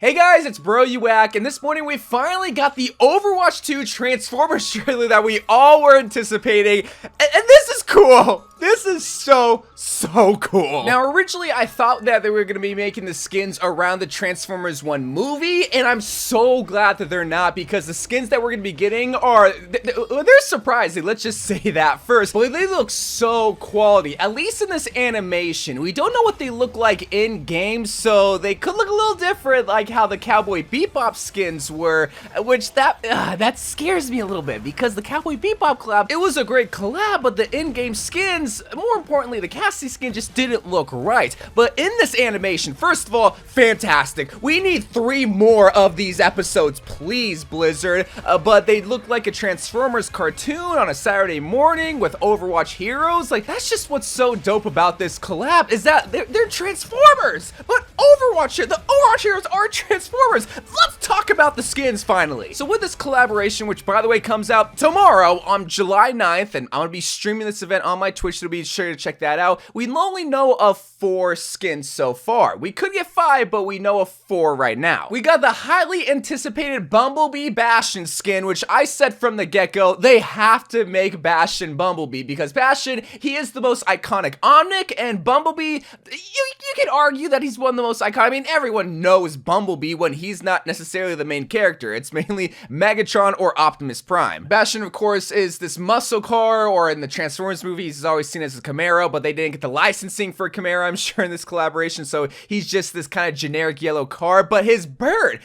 Hey guys, it's Bro You Whack, and this morning we finally got the Overwatch 2 Transformers trailer that we all were anticipating, and this is cool! This is so cool. Now, originally I thought that they were going to be making the skins around the Transformers 1 movie, and I'm so glad that they're not, because the skins that we're going to be getting are, they're surprising, let's just say that first. But they look so quality, at least in this animation. We don't know what they look like in game, so they could look a little different, like how the Cowboy Bebop skins were, which that scares me a little bit, because the Cowboy Bebop collab, it was a great collab, but the in-game skins, more importantly, the Cassie skin just didn't look right. But in this animation, first of all, fantastic. We need 3 more of these episodes, please, Blizzard. But they look like a Transformers cartoon on a Saturday morning with Overwatch heroes. Like, that's just what's so dope about this collab, is that they're Transformers, but the Overwatch heroes are Transformers. Let's talk about the skins finally. So with this collaboration, which by the way comes out tomorrow on July 9th, and I'm gonna be streaming this event on my Twitch, so be sure to check that out. We only know of 4 skins so far. We could get 5, but we know of 4 right now. We got the highly anticipated Bumblebee Bastion skin, which I said from the get-go, they have to make Bastion Bumblebee, because Bastion, he is the most iconic Omnic, and Bumblebee, you can argue that he's one of the most iconic. I mean, everyone knows Bumblebee when he's not necessarily the main character. It's mainly Megatron or Optimus Prime. Bastion, of course, is this muscle car, or in the Transformers movies, he's always seen as a Camaro, but they didn't get the licensing for Camaro, I'm sure, in this collaboration, so he's just this kind of generic yellow car. But his bird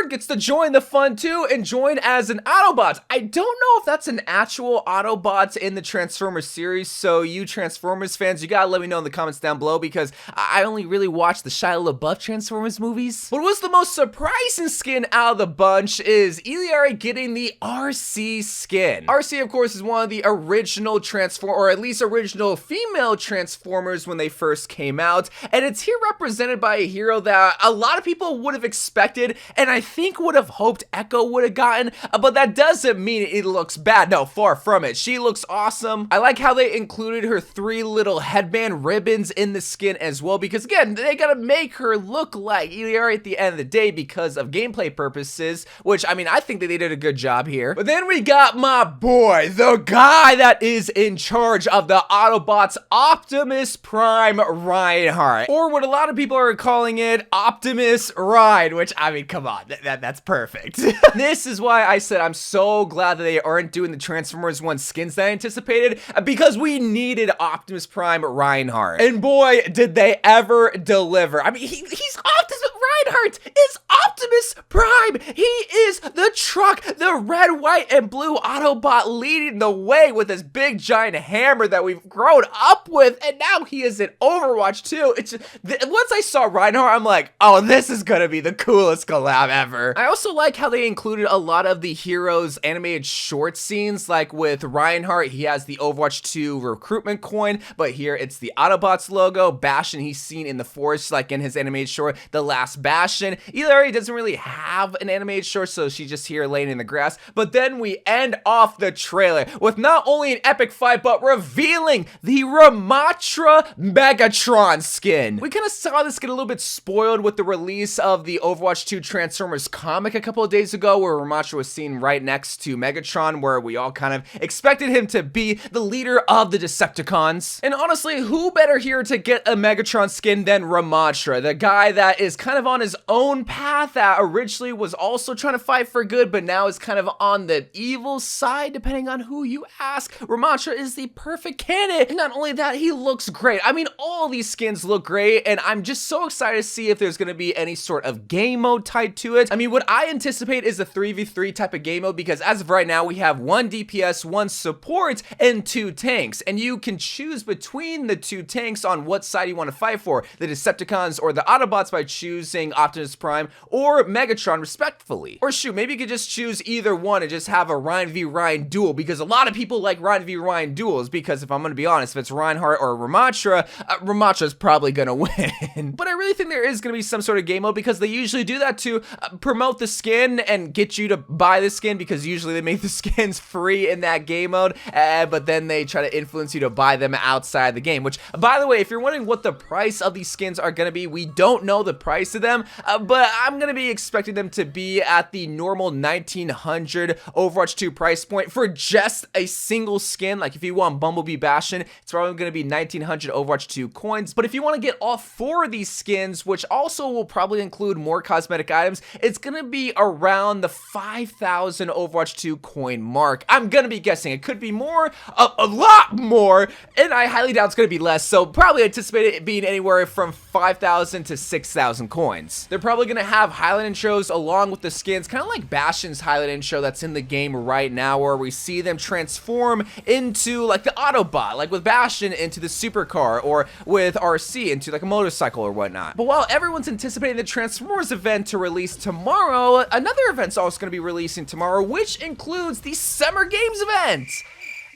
gets to join the fun too, and join as an Autobot. I don't know if that's an actual Autobot in the Transformers series, so you Transformers fans, you gotta let me know in the comments down below, because I only really watched the Shia LaBeouf Transformers movies. What was the most surprising skin out of the bunch is Illari getting the Arcee skin. Arcee, of course, is one of the original or at least original female Transformers when they first came out, and it's here represented by a hero that a lot of people would have expected, and I think would have hoped Echo would have gotten, but that doesn't mean it looks bad. No, far from it. She looks awesome. I like how they included her 3 little headband ribbons in the skin as well, because again, they gotta make her look like Illari at the end of the day because of gameplay purposes, which, I mean, I think that they did a good job here. But then we got my boy, the guy that is in charge of the Autobots, Optimus Prime Reinhardt, or what a lot of people are calling it, Optimus Ride, which, I mean, come on, that's perfect. This is why I said I'm so glad that they aren't doing the Transformers 1 skins that I anticipated, because we needed Optimus Prime Reinhardt, and boy, did they ever deliver. I mean, he's Optimus Reinhardt is Optimus Prime. He is the truck, the red, white, and blue Autobot leading the way with his big giant hammer that we've grown up with, and now he is in Overwatch 2. It's just, once I saw Reinhardt, I'm like, oh, this is gonna be the coolest collab ever. I also like how they included a lot of the heroes' animated short scenes, like with Reinhardt, he has the Overwatch 2 recruitment coin, but here it's the Autobots logo. Bastion, he's seen in the forest, like in his animated short, The Last Bastion. Illari doesn't really have an animated short, so she's just here laying in the grass. But then we end off the trailer with not only an epic fight, but revealing the Ramattra Megatron skin. We kind of saw this get a little bit spoiled with the release of the Overwatch 2 Transformers comic a couple of days ago, where Ramattra was seen right next to Megatron, where we all kind of expected him to be the leader of the Decepticons. And honestly, who better here to get a Megatron skin than Ramattra, the guy that is kind of on his own path, that originally was also trying to fight for good, but now is kind of on the evil side, depending on who you ask. Ramattra is the perfect candidate. And not only that, he looks great. I mean, all these skins look great, and I'm just so excited to see if there's going to be any sort of game mode tied to it. I mean, what I anticipate is a 3v3 type of game mode, because as of right now, we have 1 DPS, 1 support, and 2 tanks, and you can choose between the 2 tanks on what side you want to fight for, the Decepticons or the Autobots, by choosing Optimus Prime or Megatron respectfully. Or shoot, maybe you could just choose either one and just have a Ryan v Ryan duel, because a lot of people like Ryan v Ryan duels, because if I'm gonna be honest, if it's Reinhardt or Ramattra, Ramattra's probably gonna win. But I really think there is gonna be some sort of game mode, because they usually do that to promote the skin and get you to buy the skin, because usually they make the skins free in that game mode, but then they try to influence you to buy them outside the game, which, by the way, if you're wondering what the price of these skins are gonna be, we don't know the price of them, but I'm gonna be be expecting them to be at the normal 1900 Overwatch 2 price point for just a single skin. Like if you want Bumblebee Bastion, it's probably going to be 1900 Overwatch 2 coins. But if you want to get all 4 of these skins, which also will probably include more cosmetic items, it's going to be around the 5,000 Overwatch 2 coin mark. I'm going to be guessing it could be more, a lot more, and I highly doubt it's going to be less. So probably anticipate it being anywhere from 5,000 to 6,000 coins. They're probably going to have highlight intros along with the skins, kind of like Bastion's highlight intro that's in the game right now, where we see them transform into like the Autobot, like with Bastion into the supercar, or with Arcee into like a motorcycle or whatnot. But while everyone's anticipating the Transformers event to release tomorrow, another event's also going to be releasing tomorrow, which includes the Summer Games event.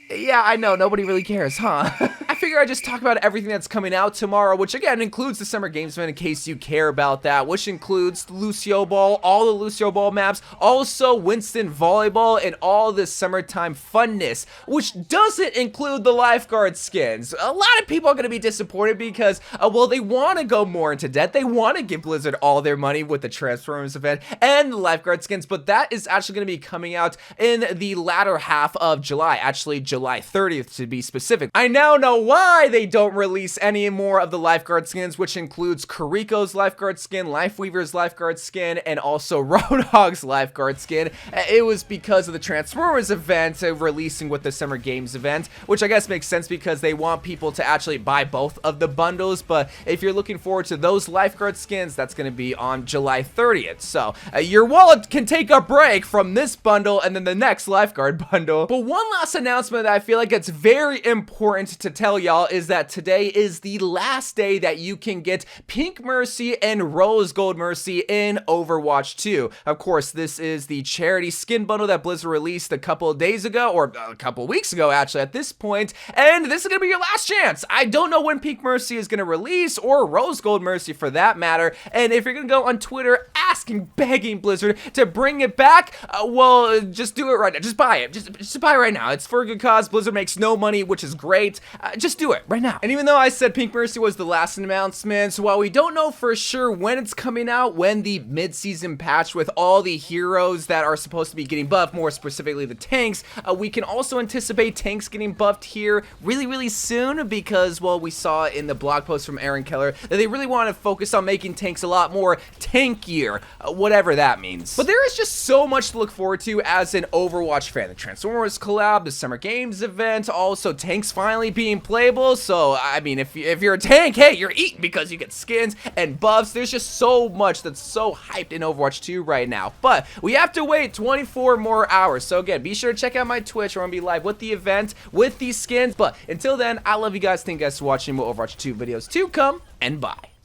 Yeah, I know, nobody really cares, huh? I figure I'd just talk about everything that's coming out tomorrow, which again includes the Summer Games event in case you care about that, which includes Lucio Ball, all the Lucio Ball maps, also Winston Volleyball, and all this summertime funness, which doesn't include the lifeguard skins. A lot of people are going to be disappointed because, well, they want to go more into debt. They want to give Blizzard all their money with the Transformers event and the lifeguard skins, but that is actually going to be coming out in the latter half of July, actually July 30th to be specific. I now know why they don't release any more of the lifeguard skins, which includes Kariko's lifeguard skin, Lifeweaver's lifeguard skin, and also Roadhog's lifeguard skin. It was because of the Transformers event releasing with the Summer Games event, which I guess makes sense because they want people to actually buy both of the bundles. But if you're looking forward to those lifeguard skins, that's going to be on July 30th. So your wallet can take a break from this bundle and then the next lifeguard bundle. But one last announcement that I feel like it's very important to tell y'all is that today is the last day that you can get Pink Mercy and Rose Gold Mercy in Overwatch 2. Of course, this is the charity skin bundle that Blizzard released a couple of days ago, or a couple of weeks ago actually at this point, and this is going to be your last chance. I don't know when Pink Mercy is going to release, or Rose Gold Mercy for that matter, and if you're going to go on Twitter asking, begging Blizzard to bring it back, well, just do it right now. Just buy it. Just buy it right now. It's for a good cause. Blizzard makes no money, which is great. Just do it right now. And even though I said Pink Mercy was the last announcement, so while we don't know for sure when it's coming out, when the mid-season patch with all the heroes that are supposed to be getting buffed, more specifically the tanks, we can also anticipate tanks getting buffed here really soon because, well, we saw in the blog post from Aaron Keller that they really want to focus on making tanks a lot more tankier, whatever that means. But there is just so much to look forward to as an Overwatch fan. The Transformers collab, the Summer Games event, also tanks finally being playable. So I mean, if you're a tank, hey, you're eating because you get skins and buffs. There's just so much that's so hyped in Overwatch 2 right now, but we have to wait 24 more hours. So again, be sure to check out my Twitch. I'm gonna be live with the event with these skins. But until then, I love you guys. Thank you guys for watching more Overwatch 2 videos to come, and bye.